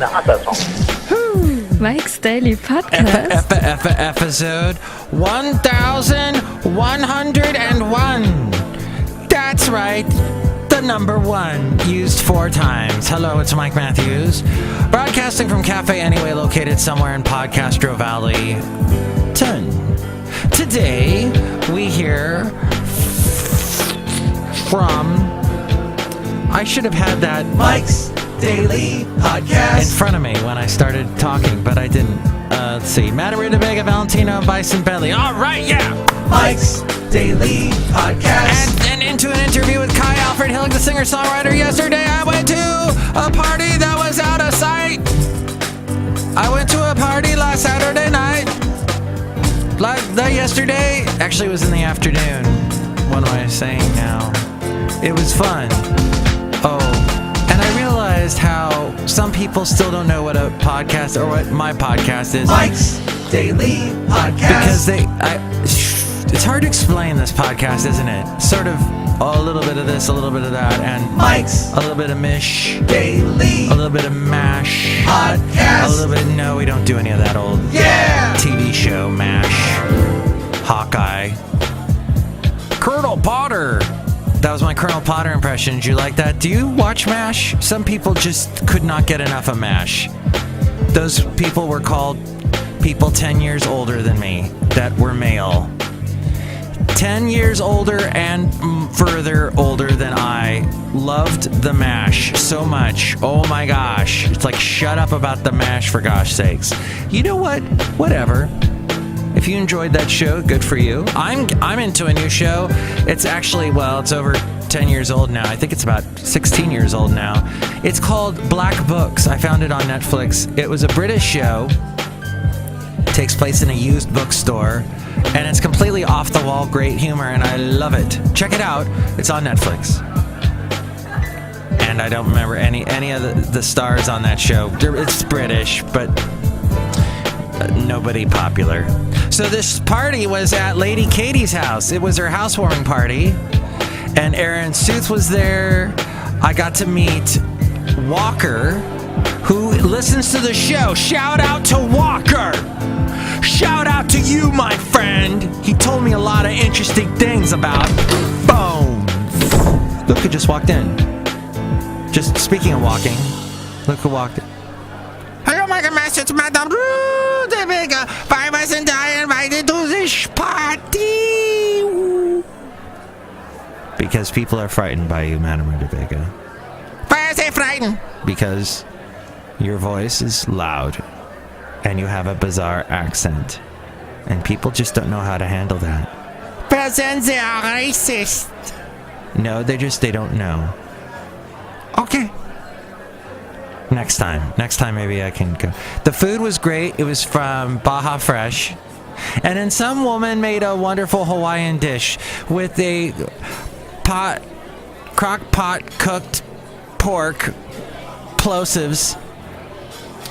eine Hasser-Song. Mike's Daily Podcast. Episode 1101. That's right. The number one, used 4 times. Hello, it's Mike Matthews, broadcasting from Cafe Anyway, located somewhere in Podcastro Valley. Today, we hear from... I should have had that Mike's Daily Podcast in front of me when I started talking, but I didn't. Let's see. Madame Rootabega, Valentino, and Bison Bentley. All right, yeah. Mike's Daily Podcast. And into an interview with KYE ALFRED HILLIG, the singer-songwriter. Yesterday, I went to a party that was out of sight. I went to a party last Saturday night. Yesterday, actually, it was in the afternoon. What am I saying now? It was fun. Oh, and I realized how some people still don't know what a podcast or what my podcast is. Mike's Daily Podcast. Because it's hard to explain this podcast, isn't it? Sort of a little bit of this, a little bit of that, and Mike's a little bit of Mish, Daily, a little bit of MASH, Podcast, a little bit. No, we don't do any of that old TV show MASH, Hawkeye, Colonel Potter. That was my Colonel Potter impression. Did you like that? Do you watch MASH? Some people just could not get enough of MASH. Those people were called people 10 years older than me that were male. 10 years older and further older than I loved the MASH so much. Oh my gosh. It's like, shut up about the MASH for gosh sakes. You know what? Whatever. If you enjoyed that show, good for you. I'm into a new show. It's actually, it's over 10 years old now. I think it's about 16 years old now. It's called Black Books. I found it on Netflix. It was a British show. It takes place in a used bookstore. And it's completely off-the-wall, great humor, and I love it. Check it out. It's on Netflix. And I don't remember any of the stars on that show. It's British, but nobody popular. So this party was at Lady Katie's house. It was her housewarming party. And Aaron Sooth was there. I got to meet Walker, who listens to the show. Shout out to Walker. Shout out to you, my friend. He told me a lot of interesting things about bones. Look who just walked in. Just speaking of walking, look who walked in. Hello, my master, it's Madame Rootabega. I wasn't invited to this party. Because people are frightened by you, Madame Rootabega. Why are they frightened? Because your voice is loud. And you have a bizarre accent. And people just don't know how to handle that. But then they are racist. No, they don't know. Okay. Next time maybe I can go. The food was great. It was from Baja Fresh. And then some woman made a wonderful Hawaiian dish with a crock pot cooked pork plosives.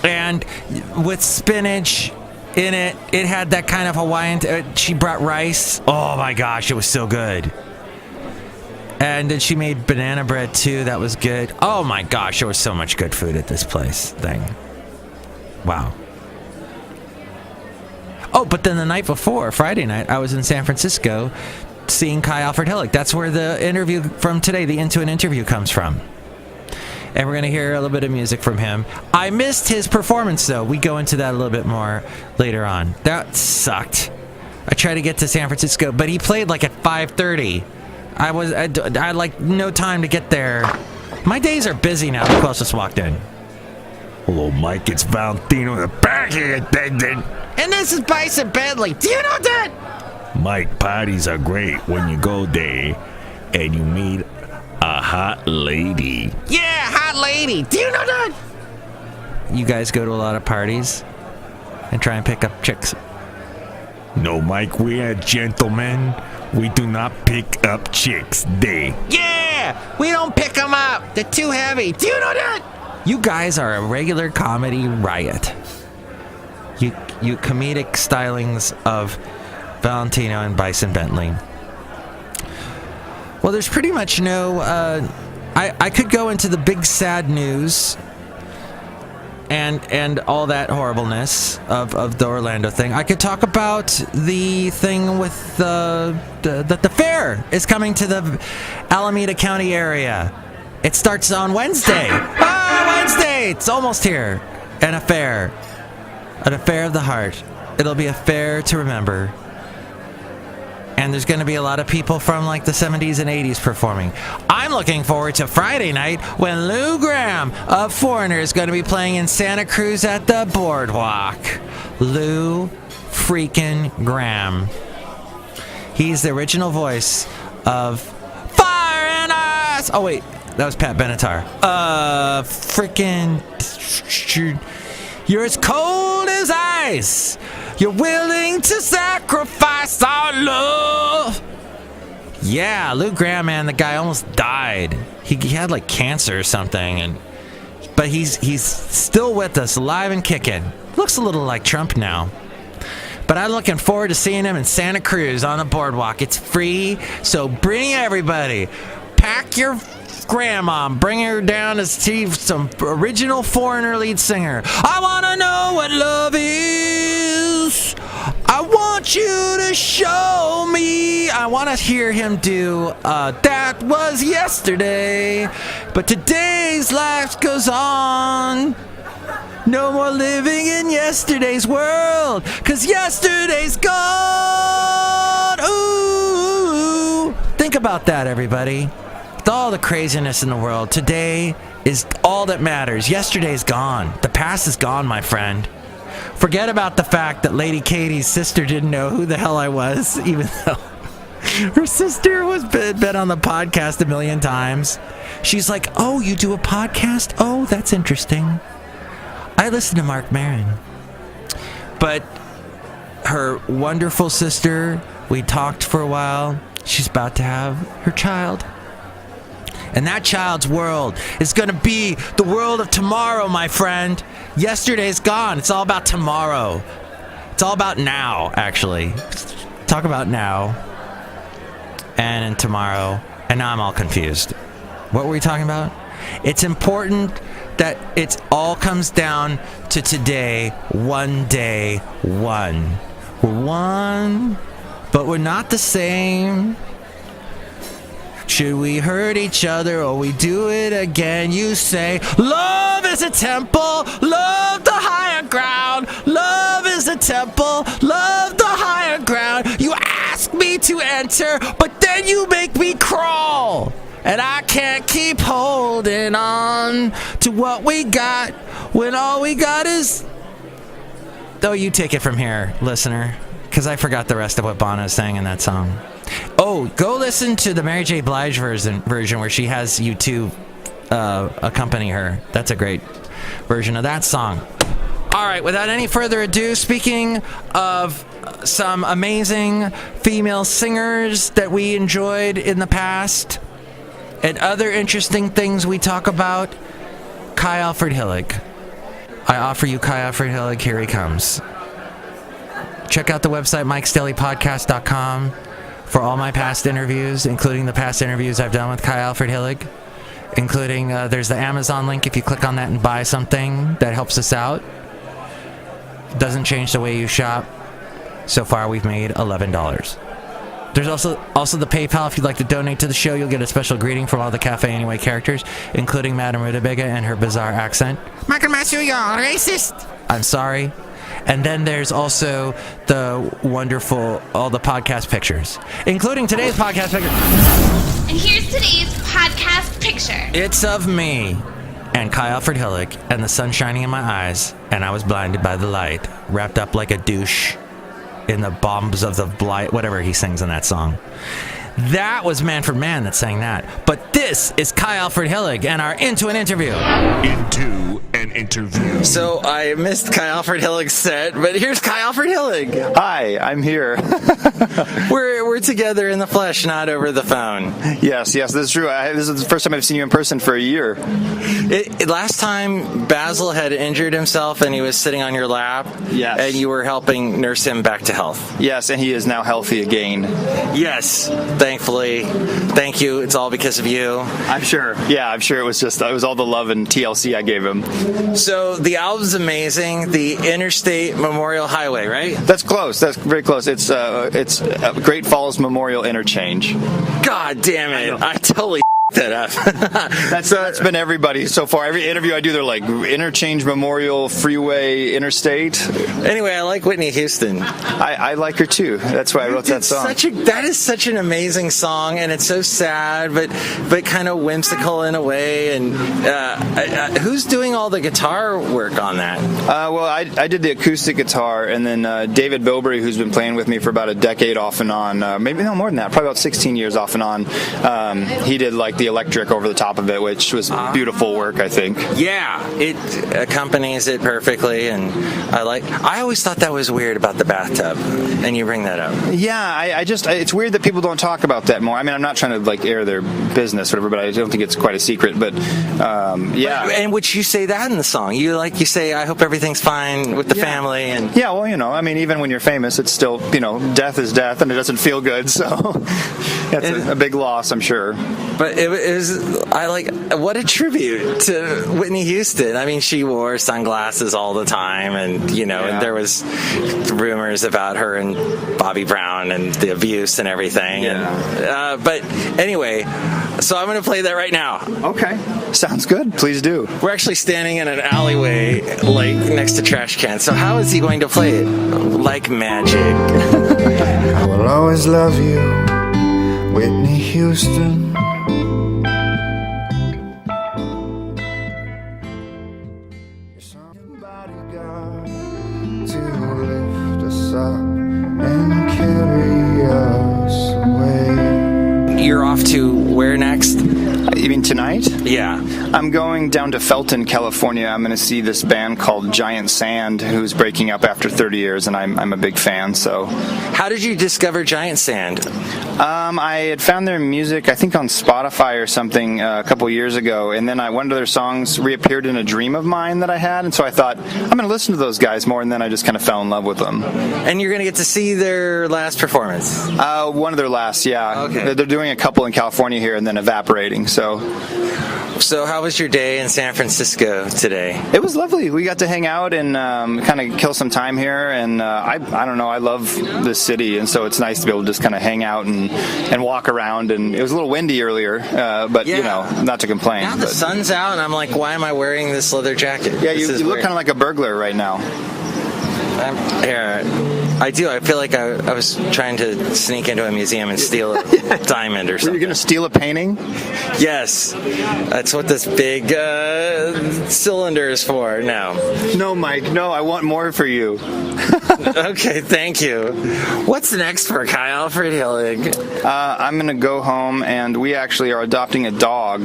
And with spinach in it, it had that kind of Hawaiian... she brought rice. Oh my gosh, it was so good. And then she made banana bread too. That was good. Oh my gosh, there was so much good food at this place thing. Wow. Oh, but then the night before, Friday night, I was in San Francisco seeing KYE ALFRED HILLIG. That's where the interview from today, the Into an Interview, comes from. And we're going to hear a little bit of music from him. I missed his performance, though. We go into that a little bit more later on. That sucked. I tried to get to San Francisco, but he played like at 5:30. I had like no time to get there. My days are busy now. Who else just walked in? Hello, Mike. It's Valentino in the back here, attendant. And this is Bison Bentley. Do you know that? Mike, parties are great when you go there and you meet a hot lady. Yeah, hot lady. Do you know that? You guys go to a lot of parties and try and pick up chicks? No, Mike, we are gentlemen. We do not pick up chicks there. Yeah, we don't pick them up. They're too heavy. Do you know that? You guys are a regular comedy riot. You comedic stylings of Valentino and Bison Bentley. Well, there's pretty much no... I could go into the big sad news and all that horribleness of the Orlando thing. I could talk about the thing with the fair is coming to the Alameda County area. It starts on Wednesday. Wednesday! It's almost here. And a fair of the heart. It'll be a fair to remember. And there's going to be a lot of people from like the 70s and 80s performing. I'm looking forward to Friday night when Lou Gramm of Foreigner is going to be playing in Santa Cruz at the Boardwalk. Lou freaking Gramm. He's the original voice of Fire and Ice. Oh wait, that was Pat Benatar. Freaking, you're as cold as ice. You're willing to sacrifice our love. Yeah, Lou Gramm, man, the guy almost died. He had like cancer or something, but he's still with us, alive and kicking. Looks a little like Trump now. But I'm looking forward to seeing him in Santa Cruz on the Boardwalk. It's free, so bring everybody. Pack your grandma, bring her down to see some original Foreigner lead singer. I want to know what love is. I want you to show me. I want to hear him do That Was Yesterday, but today's life goes on. No more living in yesterday's world, 'cause yesterday's gone. Ooh, think about that, everybody. With all the craziness in the world, today is all that matters. Yesterday's gone. The past is gone, my friend. Forget about the fact that Lady Katie's sister didn't know who the hell I was, even though her sister was been on the podcast a million times. She's like, oh, you do a podcast? Oh, that's interesting. I listen to Mark Maron. But her wonderful sister, we talked for a while. She's about to have her child. And that child's world is going to be the world of tomorrow, my friend. Yesterday's gone. It's all about tomorrow. It's all about now, actually. Talk about now and tomorrow. And now I'm all confused. What were we talking about? It's important that it all comes down to today, one day, one. We're one, but we're not the same. Should we hurt each other or we do it again? You say, love is a temple, love the higher ground. Love is a temple, love the higher ground. You ask me to enter, but then you make me crawl. And I can't keep holding on to what we got when all we got is... Oh, you take it from here, listener, because I forgot the rest of what Bono sang in that song. Oh, go listen to the Mary J. Blige version where she has U2 accompany her. That's a great version of that song. All right, without any further ado, speaking of some amazing female singers that we enjoyed in the past and other interesting things we talk about, KYE ALFRED HILLIG. I offer you KYE ALFRED HILLIG. Here he comes. Check out the website Mike'sDailyPodcast.com for all my past interviews, including the past interviews I've done with KYE ALFRED HILLIG, including there's the Amazon link. If you click on that and buy something, that helps us out. Doesn't change the way you shop. So far, we've made $11. There's also the PayPal. If you'd like to donate to the show, you'll get a special greeting from all the Cafe Anyway characters, including Madame Rootabega and her bizarre accent. Michael Matthew, you're racist. I'm sorry. And then there's also the wonderful, all the podcast pictures, including today's podcast picture. And here's today's podcast picture. It's of me and KYE ALFRED HILLIG and the sun shining in my eyes, and I was blinded by the light, wrapped up like a douche in the bombs of the blight, whatever he sings in that song. That was Manfred Mann that sang that. But this is KYE ALFRED HILLIG and our Into an Interview. Into an Interview. So I missed KYE ALFRED HILLIG's set, but here's KYE ALFRED HILLIG. Hi, I'm here. We're together in the flesh, not over the phone. Yes, this is true. This is the first time I've seen you in person for a year. Last time Basil had injured himself and he was sitting on your lap. Yes. And you were helping nurse him back to health. Yes, and he is now healthy again. Yes, thankfully. Thank you. It's all because of you. you. I'm sure. Yeah, I'm sure it was all the love and TLC I gave him. So the album's amazing. The Interstate Memorial Highway, right? That's close. That's very close. It's Great Falls Memorial Interchange. God damn it! I totally that up. That's been everybody so far. Every interview I do, they're like Interchange Memorial Freeway Interstate. Anyway, I like Whitney Houston. I like her too. That's why I wrote that song. That is such an amazing song, and it's so sad, but kind of whimsical in a way. And who's doing all the guitar work on that? Well, I did the acoustic guitar, and then David Bilberry, who's been playing with me for about a decade off and on, maybe no more than that, probably about 16 years off and on. He did like the electric over the top of it, which was beautiful work, I think. Yeah, it accompanies it perfectly, and I always thought that was weird about the bathtub, and you bring that up. Yeah, it's weird that people don't talk about that more. I mean, I'm not trying to like air their business or whatever, but I don't think it's quite a secret. But yeah, and which you say that in the song, you say, I hope everything's fine with the family, and yeah, well, I mean, even when you're famous, it's still, death is death, and it doesn't feel good, so that's a big loss, I'm sure. But what a tribute to Whitney Houston. I mean, she wore sunglasses all the time, and and there was rumors about her and Bobby Brown and the abuse and everything. Yeah. But anyway, so I'm going to play that right now. Okay, sounds good. Please do. We're actually standing in an alleyway, like next to trash cans. So how is he going to play it? Like magic. I will always love you, Whitney Houston. You're off to where next? You mean tonight? Yeah. I'm going down to Felton, California. I'm going to see this band called Giant Sand, who's breaking up after 30 years, and I'm a big fan, so. How did you discover Giant Sand? I had found their music, I think on Spotify or something a couple years ago, and then one of their songs reappeared in a dream of mine that I had, and so I thought, I'm going to listen to those guys more, and then I just kind of fell in love with them. And you're going to get to see their last performance? One of their last, yeah. Okay. They're doing a couple in California here and then evaporating, so. So how was your day in San Francisco today? It was lovely. We got to hang out and kind of kill some time here, and I don't know, I love this city, and so it's nice to be able to just kind of hang out and walk around, and it was a little windy earlier, but not to complain. Now the sun's out, and I'm like, why am I wearing this leather jacket? Yeah, you look kind of like a burglar right now. I do. I feel like I was trying to sneak into a museum and steal a diamond or something. Were you going to steal a painting? Yes. That's what this big cylinder is for. No, Mike. No, I want more for you. Okay, thank you. What's next for KYE ALFRED HILLIG? I'm going to go home, and we actually are adopting a dog.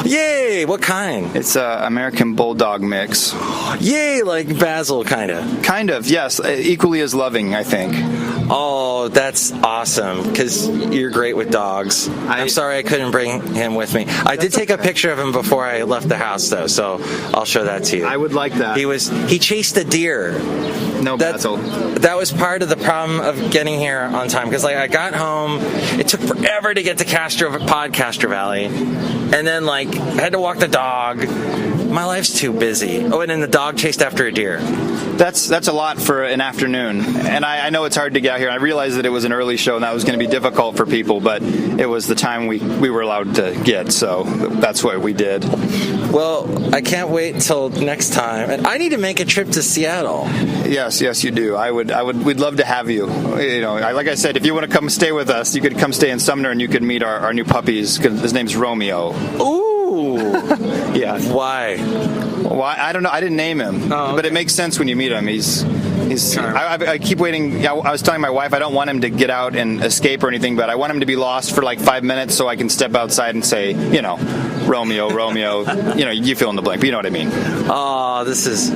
Yay! What kind? It's an American Bulldog mix. Yay! Like Basil, kind of. Kind of, yes. Equally as loving, I think. Oh, that's awesome, because you're great with dogs. I'm sorry I couldn't bring him with me. I did take a picture of him before I left the house, though, so I'll show that to you. I would like that. He chased a deer. No, Basil. That was part of the problem of getting here on time, because I got home, it took forever to get to Castro Valley, and then I had to walk the dog. My life's too busy. Oh, and then the dog chased after a deer. That's a lot for an afternoon, and I know it's hard to get out here. I realized that it was an early show and that was going to be difficult for people, but it was the time we were allowed to get, so that's what we did. Well, I can't wait until next time, and I need to make a trip to Seattle. Yes, you do. We'd love to have you. Like I said, if you want to come stay with us, you could come stay in Sumner and you could meet our new puppies. His name's Romeo. Ooh. Yeah. Why? I don't know. I didn't name him, but it makes sense when you meet him. He's. I keep waiting. I was telling my wife I don't want him to get out and escape or anything, but I want him to be lost for 5 minutes so I can step outside and say, Romeo. You fill in the blank, but you know what I mean. Oh, this is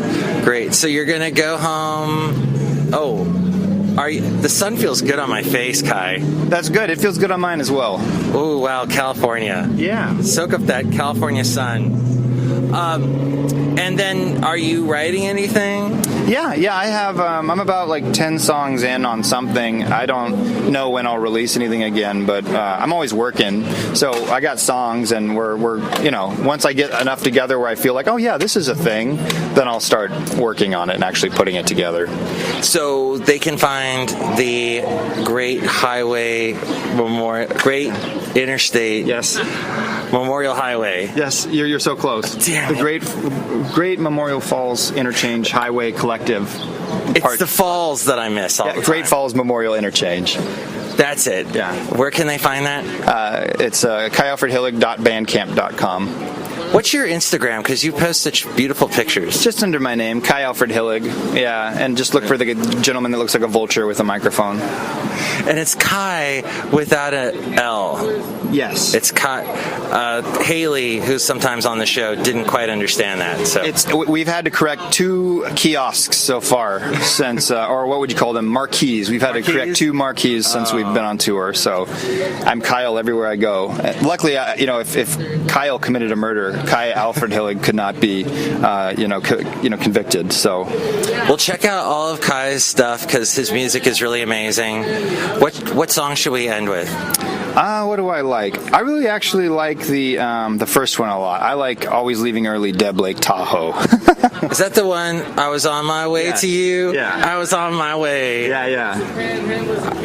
great. So you're gonna go home. Oh, the sun feels good on my face, Kai. That's good. It feels good on mine as well. Oh, wow, California. Yeah. Soak up that California sun. And then, are you writing anything? Yeah, I have. I'm about like 10 songs in on something. I don't know when I'll release anything again, but I'm always working. So I got songs, and we're once I get enough together where I feel like, oh yeah, this is a thing, then I'll start working on it and actually putting it together. So they can find the Great Highway Memorial, Great Interstate. Yes. Memorial Highway. Yes, you're so close. Damn the Great Memorial Falls Interchange Highway Collective. It's the falls that I miss all the time. Great Falls Memorial Interchange. That's it. Yeah. Where can they find that? It's KYEAlfredHillig.bandcamp.com. What's your Instagram? Because you post such beautiful pictures. It's just under my name, Chely Alfred Hillig. Yeah, and just look for the gentleman that looks like a vulture with a microphone. And it's Kai without an L. Yes. It's Kai. Haley, who's sometimes on the show, didn't quite understand that. So we've had to correct 2 kiosks so far since, or what would you call them? Marquees. We've had to correct 2 marquees since we've been on tour. So I'm Kyle everywhere I go. Luckily, if Kyle committed a murder, Chely Alfred Hillig could not be, convicted. So, well, check out all of Kai's stuff because his music is really amazing. What song should we end with? What do I like? I really actually like the first one a lot. I like Always Leaving Early, Deb Lake Tahoe. Is that the one? I was on my way to you. Yeah. I was on my way. Yeah.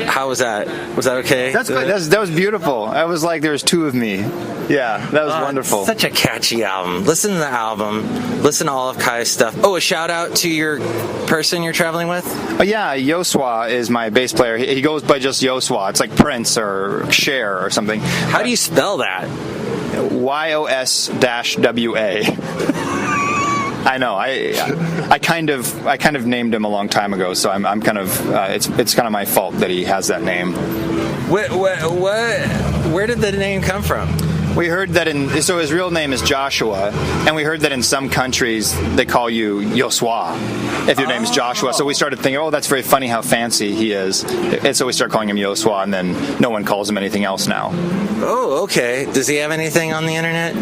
How was that? Was that okay? That was beautiful. I was like, there's 2 of me. Yeah, that was wonderful. Such a catchy album. Listen to the album. Listen to all of Kai's stuff. Oh, a shout out to your person you're traveling with? Oh, yeah, Yoswa is my bass player. He goes by just Yoswa. It's like Prince or Cher or something. How do you spell that? YOS-WA. I know. I kind of named him a long time ago, so I'm kind of it's kind of my fault that he has that name. Where did the name come from? We heard that so his real name is Joshua, and we heard that in some countries they call you Yoswa if your name is Joshua. So we started thinking, oh, that's very funny how fancy he is. And so we started calling him Yoswa, and then no one calls him anything else now. Oh, okay. Does he have anything on the internet?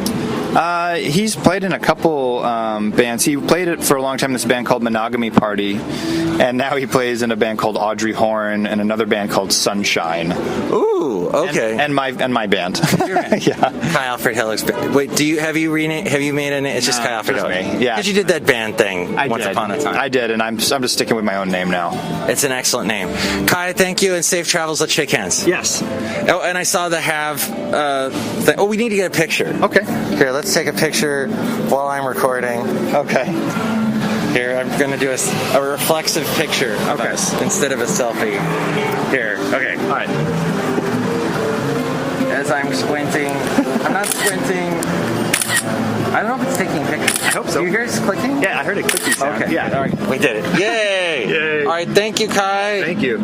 He's played in a couple bands. He played it for a long time in this band called Monogamy Party, and now he plays in a band called Audrey Horn and another band called Sunshine. Ooh, okay. And my band. Yeah. Chely Alfred Hillig's band. Wait, have you made a name? It's just Chely Alfred Hillig. Yeah. Because you did that band thing once upon a time. I did, and I'm just sticking with my own name now. It's an excellent name. Kai, thank you, and safe travels. Let's shake hands. Yes. Oh, and I saw the have thing. Oh, we need to get a picture. Okay. Here, let's take a picture while I'm recording. Okay. Here, I'm going to do a reflexive picture of us instead of a selfie. Here. Okay. All right. As I'm squinting. I'm not squinting. I don't know if it's taking pictures. I hope so. You hear us clicking? Yeah, I heard it clicking sound. Okay. Yeah. All right. We did it. Yay! Yay! All right. Thank you, Kai. Thank you.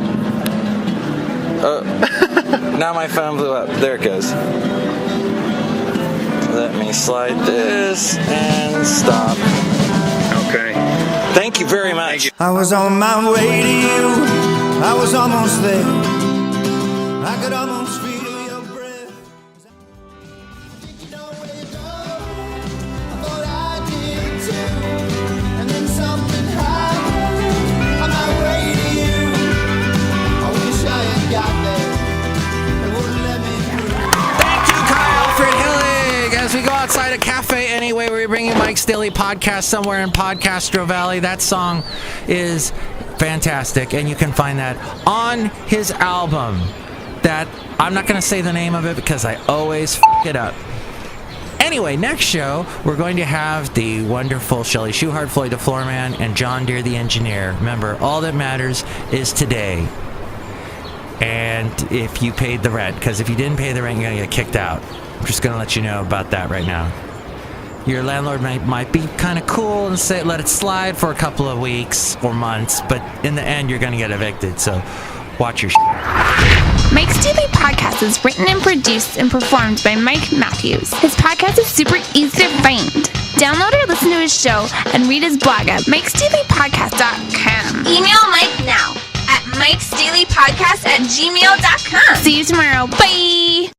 Now my phone blew up. There it goes. Let me slide this and stop. Okay. Thank you very much. I was on my way to you. I was almost there. I could almost feel your breath. And then something happened on my way to you. I wish I had got there. They wouldn't let me through. Thank you, Chely Alfred Hillig. As we go outside a cafe anyway, we bring you Mike's Daily Podcast somewhere in Podcastro Valley. That song is fantastic, and you can find that on his album that I'm not going to say the name of it because I always f*** it up. Anyway, next show, we're going to have the wonderful Chely Shoehart, Floyd the Floorman, and John Deere the Engineer. Remember, all that matters is today. And if you paid the rent, because if you didn't pay the rent, you're going to get kicked out. I'm just going to let you know about that right now. Your landlord might be kind of cool and say let it slide for a couple of weeks or months, but in the end, you're going to get evicted. So watch your Mike's Daily Podcast is written and produced and performed by Mike Matthews. His podcast is super easy to find. Download or listen to his show and read his blog at mikesdailypodcast.com. Email Mike now at mikesdailypodcast@gmail.com. See you tomorrow. Bye!